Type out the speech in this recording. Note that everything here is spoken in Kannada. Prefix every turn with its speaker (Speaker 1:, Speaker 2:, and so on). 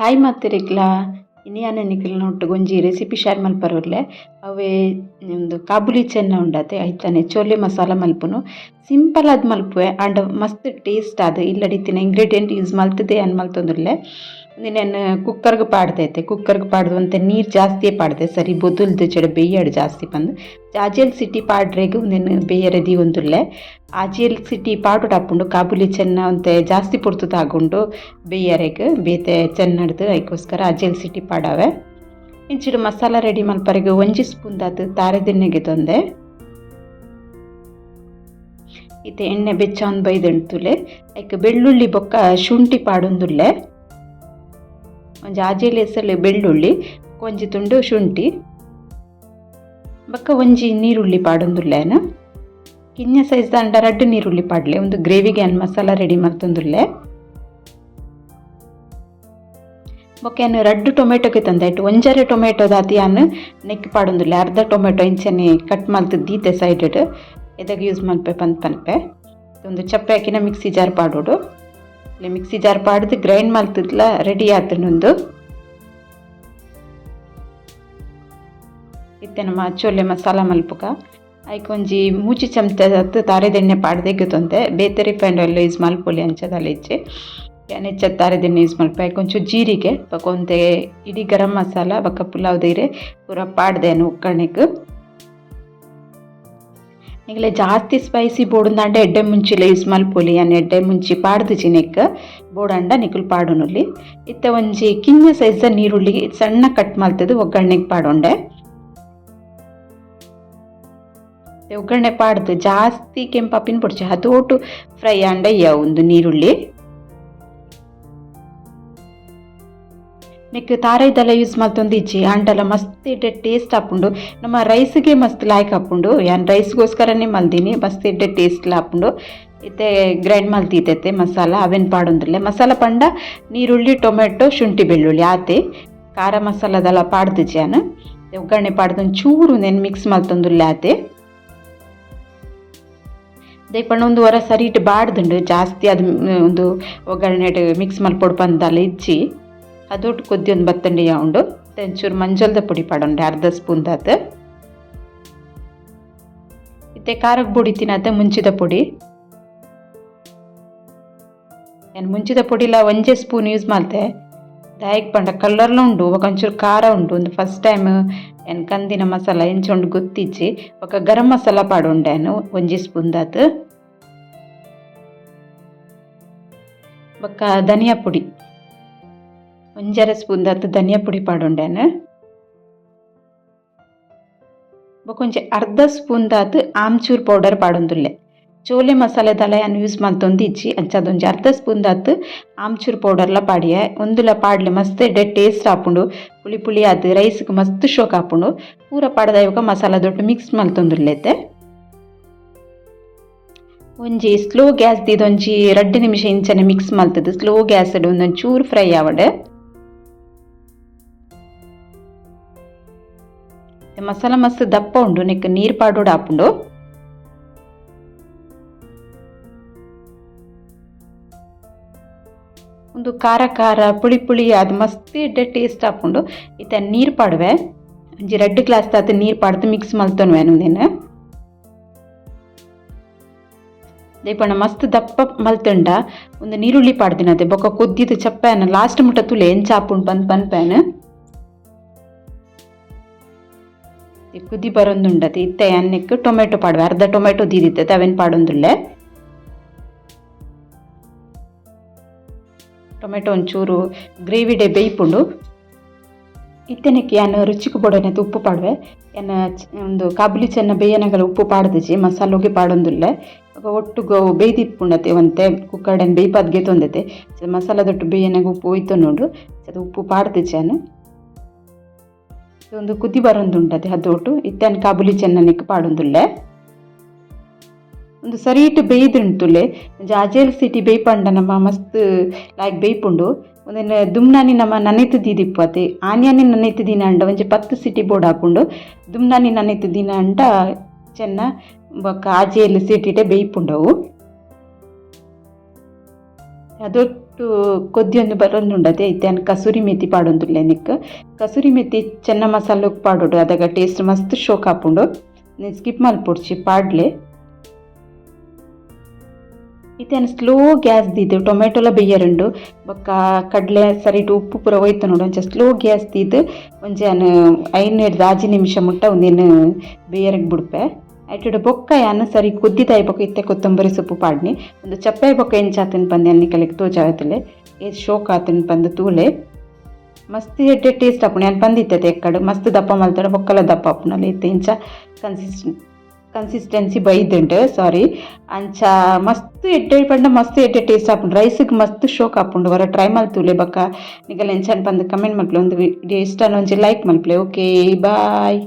Speaker 1: ಹಾಯ್ ಮಾತಿರಿಗ್ಲಾ ಇನಿಯಾನ ನಿಖಿಲ್ನೊಟ್ಟಿಗೆ ಒಂಜಿ ರೆಸಿಪಿ ಶೇರ್ ಮಲ್ಪರೊಲ್ಲೆ ಅವೇ ಒಂದು ಕಾಬುಲಿ ಚೆನ್ನ ಉಂಡತೆ ಐತಾನೆ ಚೋಲೆ ಮಸಾಲ ಮಲ್ಪುನು ಸಿಂಪಲ್ ಆದ್ ಮಲ್ಪುವೆ ಆಂಡ ಮಸ್ತ್ ಟೇಸ್ಟ್ ಆದ್ ಇಲ್ಲಡಿತ್ತಿನ ಇಂಗ್ರೀಡಿಯೆಂಟ್ ಯೂಸ್ ಮಲ್ತದೆ ಅನ್ ಮಲ್ತೊಂದುಲ್ಲೆ ನಾನು ಕುಕ್ಕರ್ಗೆ ಪಾಡ್ದೈತೆ ಕುಕ್ಕರ್ಗೆ ಪಾಡ್ದು ಅಂತ ನೀರು ಜಾಸ್ತಿ ಪಾಡ್ದೆ ಸರಿ ಬೊದುಲ್ದು ಚೆಡ ಬೇಯ್ಯಾಡು ಜಾಸ್ತಿ ಬಂದು ಆಜೇಲ್ ಸಿಟಿ ಪಾಡ್ರೆಗ್ ನಾನು ಬೇಯರೆದಿ ಒಂದುಲ್ಲೆ ಆಜೇಲ್ ಸಿಟಿ ಪಾಡು ಹಾಕೊಂಡು ಕಾಬುಲಿ ಚೆನ್ನ ಅಂತೆ ಜಾಸ್ತಿ ಪುರ್ತು ತಾಗುಂಡು ಬೇಯರೆಗ್ ಬೇತೆ ಚೆನ್ನಡ್ದು ಅದಕ್ಕೋಸ್ಕರ ಆಜೇಲ್ ಸಿಟಿ ಪಾಡಾವೆ ಇಂಚಿಡು ಮಸಾಲ ರೆಡಿ ಮಲ್ಪರೆಗೆ ಒಂಜಿ ಸ್ಪೂನ್ ದಾತು ತಾರೆದೆಣ್ಣೆಗೆ ತೊಂದೆ ಇತ್ತೆ ಎಣ್ಣೆ ಬೆಚ್ಚ ಒಂದು ಬೈದಂತುಲೆ ಐಕ್ ಬೆಳ್ಳುಳ್ಳಿ ಬೊಕ್ಕ ಶುಂಠಿ ಪಾಡೊಂದುಲ್ಲೆ ಒಂಜಿ ಆಜೇಲ್ ಹೆಸರಲ್ಲಿ ಬೆಳ್ಳುಳ್ಳಿ ಒಂಜಿ ತುಂಡು ಶುಂಠಿ ಬೊಕ್ಕ ಒಂಜಿ ನೀರುಳ್ಳಿ ಪಾಡೊಂದುಲ್ಲೆನ ಕಿನ್ನ ಸೈಜ್ ದಂಡ ರಡ್ಡು ನೀರುಳ್ಳಿ ಪಾಡ್ಲೆ ಒಂದು ಗ್ರೇವಿಗೆ ಅನ್ ಮಸಾಲ ರೆಡಿ ಮಲ್ತೊಂದುಲ್ಲೆ ಬೊಕ್ಕ ಏನು ರಡ್ಡು ಟೊಮೆಟೊಗೆ ತಂದಾಯ್ತು ಒಂಜರೆ ಟೊಮೆಟೊ ದಾತಿ ಯಾನು ನೆಕ್ ಪಾಡೊಂದುಲ್ಲೆ ಅರ್ಧ ಟೊಮೆಟೊ ಇಂಚನೆ ಕಟ್ ಮಲ್ತು ದೀತೆ ಸೈಡೆಡ್ ಎದಾಗ ಯೂಸ್ ಮಲ್ಪೆ ಪನ್ಪೆ ಒಂದು ಚಪ್ಪೆ ಹಾಕಿನ ಮಿಕ್ಸಿ ಜಾರ್ ಪಾಡೋಡು ಇಲ್ಲ ಮಿಕ್ಸಿ ಜಾರ್ ಪಾಡ್ದು ಗ್ರೈಂಡ್ ಮಲ್ತಿದ್ಲ ರೆಡಿ ಆತನೊಂದು ಇತ್ತೆ ನಮ್ಮ ಚೋಲೆ ಮಸಾಲ ಮಲ್ಪುಗ ಐಕ್ ಒಂಜಿ ಮೂಚಿ ಚಮಚ ತಾರೆದೆಣ್ಣೆ ಪಾಡ್ದೆಗೆ ತೊಂದೆ ಬೇತೆ ರಿಫೈಂಡ್ ಆಯಿಲ್ ಯೂಸ್ ಮಲ್ಪೊಲಿ ಅಂಚದಲ್ಲ ಇಚ್ಚೆ ನೆಚ್ಚ ತಾರೆದೆಣ್ಣೆ ಯೂಸ್ ಮಲ್ಪೆ ಐಕ್ ಒಂಚೂರು ಜೀರಿಗೆ ಬೊಕೊಂತೆ ಇಡೀ ಗರಂ ಮಸಾಲ ಬೊಕ್ಕ ಪುಲಾವ್ ದೈರೆ ಪೂರ ಪಾಡ್ದೇನು ಉಕ್ಕಣೆಗ್ ಈಗಲೇ ಜಾಸ್ತಿ ಸ್ಪೈಸಿ ಬೋಡಂದಾಂಡ ಎಡ್ಡೆ ಮುಂಚಿಲ ಯೂಸ್ ಮಲ್ಪೊಲಿ ಅನ್ನ ಎಡ್ಡೆ ಮುಂಚಿ ಪಾಡ್ದು ಚಿನೆಕ್ ಬೋಡಂಡ ನಿಕುಲು ಪಾಡೊನುಲ್ಲಿ ಇತ್ತ ಒಂಜಿ ಕಿನ್ನ ಸೈಜ್ ನೀರುಳ್ಳಿ ಸಣ್ಣ ಕಟ್ ಮಲ್ತದು ಒಗ್ಗರಣೆಗೆ ಪಾಡೊಂಡೆ ಒಗ್ಗರಣೆ ಪಾಡ್ದು ಜಾಸ್ತಿ ಕೆಂಪಾಪಿನ ಪುಡ್ಚಿ ಹತೋಟು ಫ್ರೈ ಆಂಡ ಒಂದು ನೀರುಳ್ಳಿ ನೆಕ್ ತಾರೈದೆಲ್ಲ ಯೂಸ್ ಮಲ್ತೊಂದು ಇಜ್ಜಿ ಅಂಡಲ ಮಸ್ತ್ ಇಡ್ಡೆ ಟೇಸ್ಟ್ ಹಾಕೊಂಡು ನಮ್ಮ ರೈಸ್ಗೆ ಮಸ್ತ್ ಲಾಯ್ಕ್ ಹಾಕೊಂಡು ಯಾನ್ ರೈಸ್ಗೋಸ್ಕರನೇ ಮಲ್ದೀನಿ ಮಸ್ತ್ ಇಡ್ಡೆ ಟೇಸ್ಟ್ ಹಾಕೊಂಡು ಇತ್ತೆ ಗ್ರೈಂಡ್ ಮಲ್ತಿದ್ದೈತೆ ಮಸಾಲ ಅವೇನು ಪಾಡೊಂದಿಲ್ಲ ಮಸಾಲ ಪಂಡ ನೀರುಳ್ಳಿ ಟೊಮೆಟೊ ಶುಂಠಿ ಬೆಳ್ಳುಳ್ಳಿ ಆತೆ ಖಾರ ಮಸಾಲದೆಲ್ಲ ಪಾಡ್ದು ಜಾನು ಒಗ್ಗರಣೆ ಪಾಡ್ದೊಂದು ಚೂರು ನೆನ್ ಮಿಕ್ಸ್ ಮಲ್ತೊಂದುಲ್ಲೆ ಆತೆ ದಯಪಣ್ಣ ಒಂದು ವಾರ ಸರಿ ಇಟ್ಟು ಬಾಡ್ದುಂಡು ಜಾಸ್ತಿ ಅದು ಒಂದು ಒಗ್ಗರಣೆ ಮಿಕ್ಸ್ ಮಲ್ಪೊಡು ಬಂದಲ್ಲ ಇಜ್ಜಿ ಅದೊಟ್ಟು ಕೊದ್ದಿ ಒಂದು ಬತ್ತಂಡಿ ಉಂಡು ಒಂಚೂರು ಮಂಜಲ್ದ ಪುಡಿ ಪಾಡೊಂಡೆ ಅರ್ಧ ಸ್ಪೂನ್ ದಾತ ಇತ್ತೆ ಖಾರಕ್ಕೆ ಪುಡಿ ತಿನ್ನತ್ತೆ ಮುಂಚಿದ ಪುಡಿ ಏನು ಮುಂಚಿದ ಪುಡಿಲ ಒಂಜೇ ಸ್ಪೂನ್ ಯೂಸ್ ಮಾಡ್ತೆ ದಾಯಕ್ ಪಂಡ ಕಲರ್ಲ ಉಂಡು ಒಂಚೂರು ಖಾರ ಉಂಡು ಒಂದು ಫಸ್ಟ್ ಟೈಮ್ ಏನು ಕಂದಿನ ಮಸಾಲ ಎಂಚೊಂಡು ಗೊತ್ತಿಚ್ಚಿ ఒక ಗರಂ ಮಸಾಲ ಪಾಡೊಂಡೇನು ಒಂಜಿ ಸ್ಪೂನ್ ದಾತ ಬೊಕ್ಕ ಧನಿಯಾ ಪುಡಿ ಒಂಜರೆ ಸ್ಪೂನ್ ದಾತು ಧನಿಯಾ ಪುಡಿ ಪಾಡೊಂಡೇನು ಬೊಕೊಂಚೆ ಅರ್ಧ ಸ್ಪೂನ್ ದಾತು ಆಮ್ಚೂರ್ ಪೌಡರ್ ಪಾಡೊಂದುಲ್ಲೆ ಚೋಲೆ ಮಸಾಲೆದಲ್ಲ ಏನು ಯೂಸ್ ಮಲ್ತೊಂದು ಇಜ್ಜಿ ಅಂಚದೊಂಜಿ ಅರ್ಧ ಸ್ಪೂನ್ ದಾತು ಆಮ್ಚೂರ್ ಪೌಡರ್ಲ ಪಾಡಿಯೆ ಒಂದುಲ ಪಾಡ್ಲೆ ಮಸ್ತ್ ಎಡ್ಡೆ ಟೇಸ್ಟ್ ಹಾಪುಂಡು ಪುಳಿ ಪುಳಿ ಅದು ರೈಸ್ಗೆ ಮಸ್ತ್ ಶೋಕ್ ಹಾಪುಂಡು ಪೂರ ಪಾಡ್ದ ಇವಾಗ ಮಸಾಲ ದೊಡ್ಡ ಮಿಕ್ಸ್ ಮಲ್ತೊಂದುಲ್ಲೆತೆ ಒಂಜಿ ಸ್ಲೋ ಗ್ಯಾಸ್ ಇದೊಂಜಿ 2 ನಿಮಿಷ ಇಂಚನೆ ಮಿಕ್ಸ್ ಮಲ್ತದ್ದು ಸ್ಲೋ ಗ್ಯಾಸ್ ಒಂದೊಂದು ಚೂರು ಫ್ರೈ ಆವಡೆ ಮಸಾಲ ಮಸ್ತ್ ದಪ್ಪ ಉಂಡು ನೆಕ್ ನೀರು ಪಾಡೋಡು ಹಾಪುಂಡು ಒಂದು ಖಾರ ಖಾರ ಪುಳಿ ಪುಳಿ ಅದು ಮಸ್ತ್ ಎಡ್ಡೆ ಟೇಸ್ಟ್ ಹಾಪುಂಡು ಇತ್ತ ನೀರು ಪಾಡುವೆ ಒಂಜಿ 2 ಗ್ಲಾಸ್ ತಾತ ನೀರು ಪಾಡ್ದು ಮಿಕ್ಸ್ ಮಲ್ತೊನ್ವೆ ಒಂದೇನು ದಯಪಣ್ಣ ಮಸ್ತ್ ದಪ್ಪ ಮಲ್ತುಂಡ ಒಂದು ನೀರುಳ್ಳಿ ಪಾಡ್ದಿನತೆ ಬೊಕ್ಕ ಕೊದ್ದಿದ್ದು ಚಪ್ಪೆನ ಲಾಸ್ಟ್ ಮುಟ್ಟ ತುಲೆ ಎಂಚ ಹಾಪುಂಡು ಪನ್ಪೇನು ಕುದಿ ಬರೊಂದುಂಡತೆ ಇತ್ತೆ ಅನ್ನಕ್ಕೆ ಟೊಮೆಟೊ ಪಾಡುವೆ ಅರ್ಧ ಟೊಮೆಟೊ ದೀದಿತ್ತೆ ಅವೇನು ಪಾಡೊಂದುಲ್ಲೆ ಟೊಮೆಟೊ ಒಂಚೂರು ಗ್ರೇವಿಡೆ ಬೇಯ್ಪುಂಡು ಇತ್ತೆನಕ್ಕೆ ಏನು ರುಚಿಗೆ ಬೋಡನೆ ಉಪ್ಪು ಪಾಡುವೆ ಏನು ಒಂದು ಕಾಬುಲಿ ಚೆನ್ನ ಬೇಯನಗಲ ಉಪ್ಪು ಪಾಡ್ದಿಜಿ ಮಸಾಲೋಗಿ ಪಾಡೊಂದುಲ್ಲೆ ಒಟ್ಟು ಬೇಯ್ದಿಪ್ಪುಂಡತೆ ಒಂತೆ ಕುಕ್ಕರ್ಡನ್ನು ಬೇಯ್ಪದ್ಗೆ ತೊಂದೈತೆ ಮಸಾಲದೊಟ್ಟು ಬೇಯನಾಗ ಉಪ್ಪು ಹೋಯ್ತು ನೋಡು ಅದು ಉಪ್ಪು ಪಾಡ್ದಿಜಾನು ಒಂದು ಕುದಿ ಬರೊಂದುಂಟದೆ ಅದೊಟ್ಟು ಇತ್ತೇನು ಕಾಬುಲಿ ಚೆನ್ನನಿಕ್ಕೆ ಪಾಡೊಂದುಲ್ಲೆ ಒಂದು ಸರಿ ಇಟ್ಟು ಬೇಯ್ದುಂಟುಲೆ ಜಾಜೇಲ್ ಸಿಟಿ ಬೇಯ್ಪಂಡ ನಮ್ಮ ಮಸ್ತ್ ಲಾಯ್ಕ್ ಬೇಯ್ಪುಂಡು ಒಂದೇನು ದುಮ್ನಾನಿ ನಮ್ಮ ನನೆತು ದೀದಿಪ್ಪತೆ ಆನಿಯನಿ ನನೆತು ದಿನ ಅಂಡ ಒಂಚೆ 10 ಸಿಟಿ ಬೋರ್ಡ್ ಹಾಕೊಂಡು ದುಮ್ನಾನಿ ನನೆತು ದಿನ ಅಂಡ ಚೆನ್ನ ಬೊಕ್ಕ ಆಜೇಲ್ ಸಿಟಿಟೆ ಬೇಯ್ಪುಂಡವು ಅದು ಒಟ್ಟು ಕೊದ್ದಿಯೊಂದು ಬರೊಂದು ಉಂಡತೆ ಇತ್ತೆ ಕಸೂರಿ ಮೆಥಿ ಪಾಡೊಂದುಲ್ಲೆ ನಿಕ್ ಕಸೂರಿ ಮೆಥಿ ಚೆನ್ನ ಮಸಾಲ ಪಾಡೋಡು ಅದಾಗ ಟೇಸ್ಟ್ ಮಸ್ತ್ ಶೋಕ್ ಹಾಪುಂಡು ನೀನು ಸ್ಕಿಪ್ ಮಲ್ಪೊಡ್ಚಿ ಪಾಡ್ಲೆ ಇತ್ತೇನು ಸ್ಲೋ ಗ್ಯಾಸ್ ದೀದು ಟೊಮೆಟೊಲ ಬೇಯರುಂಡು ಬೊಕ್ಕ ಕಡಲೆ ಸರಿಟ್ ಉಪ್ಪು ಪೂರ ಒಯ್ತು ನೋಡು ಒಂಚ ಸ್ಲೋ ಗ್ಯಾಸ್ ದೀದು ಒಂಜಾನು 5-6 ನಿಮಿಷ ಮುಟ್ಟ ಒಂದೇನು ಬೇಯರಗ್ ಬಿಡ್ಪೆ ಐಟುಡು ಬೊಕ್ಕ ಯಾನು ಸರಿ ಕುದ್ದಿತಾಯಿ ಬೊಕ್ಕ ಇತ್ತೆ ಕೊತ್ತಂಬರಿ ಸೊಪ್ಪು ಪಾಡ್ನಿ ಒಂದು ಚಪ್ಪಾಯಿ ಬೊಕ್ಕ ಎಂಚಾತನ್ ಪಂದೆ ಅನ್ನಿ ಕಲೆಗೆ ತೋಜಾವತ್ತಲೆ ಏ ಶೋಕ್ ಆತನ್ ಪಂದು ತೂಲೆ ಮಸ್ತ್ ಎಡ್ಡೆ ಟೇಸ್ಟ್ ಆಪುಣಿ ನಾನು ಬಂದಿತ್ತೆ ಎಕ್ಕಡು ಮಸ್ತ್ ದಪ್ಪ ಮಲ್ತಾಡ ಬೊಕ್ಕಲ ದಪ್ಪ ಆಪುಣಲ್ಲ ಇತ್ತೆ ಇಂಚ ಕನ್ಸಿಸ್ಟೆನ್ಸಿ ಬೈದುಂಡು ಸಾರಿ ಅಂಚ ಮಸ್ತ್ ಎಡ್ಡೆ ಪಂಡ ಮಸ್ತ್ ಎಡ್ಡೆ ಟೇಸ್ಟ್ ಆಪುಂಡು ರೈಸಿಗೆ ಮಸ್ತ್ ಶೋಕ್ ಆಪುಂಡು ವರ ಟ್ರೈ ಮಲ್ತೂಲೆ ಬಕ್ಕ ನಿಗಲ್ ಎಂಚನ್ ಪಂದು ಕಮೆಂಟ್ ಮಲ್ಪಲೆ ಒಂದು ವಿಡಿಯೋ ಇಷ್ಟ ಒಂಜಿ ಲೈಕ್ ಮಲ್ಪಲೆ ಓಕೆ ಬಾಯ್.